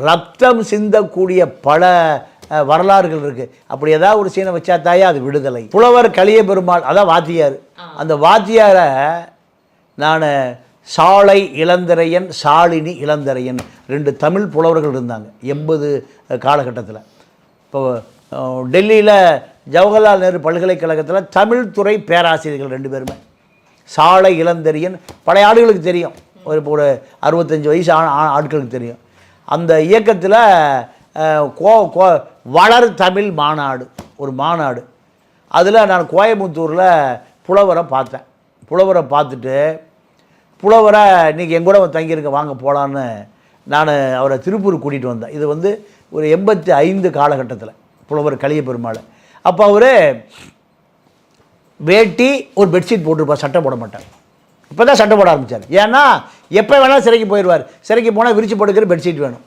ரத்தம் சிந்தக்கூடிய பல வரலாறுகள் இருக்குது. அப்படி ஏதாவது ஒரு சீனை வச்சா தாயா அது விடுதலை. புலவர் கலிய பெருமாள், அதான் வாத்தியார். அந்த வாத்தியாரை நான் சாலை இளந்திரையன், சாலினி இளந்திரையன் 2 தமிழ் புலவர்கள் இருந்தாங்க 80 காலகட்டத்தில். இப்போ டெல்லியில் ஜவஹர்லால் நேரு பல்கலைக்கழகத்தில் தமிழ் துறை பேராசிரியர்கள் 2 பேருமே. சாலை இளந்தரியன் பழைய ஆடுகளுக்கு தெரியும், ஒரு 65 வயசு ஆட்களுக்கு தெரியும். அந்த இயக்கத்தில் வளர் தமிழ் மாநாடு, ஒரு மாநாடு. அதில் நான் கோயம்புத்தூரில் புலவரை பார்த்தேன். புலவரை பார்த்துட்டு புலவரை இன்றைக்கி எங்கூட தங்கியிருக்க வாங்க போகலான்னு நான் அவரை திருப்பூர் கூட்டிகிட்டு வந்தேன். இது வந்து ஒரு 85 காலகட்டத்தில் புலவர் கலிய பெருமாள். அப்போ அவர் வேட்டி ஒரு பெட்ஷீட் போட்டுருப்பார், சட்டை போட மாட்டார். இப்போ தான் சட்டை போட ஆரம்பித்தார். ஏன்னா எப்போ வேணாலும் சிறைக்கு போயிடுவார். சிறைக்கு போனால் விரிச்சு போட்டுக்கிற பெட்ஷீட் வேணும்.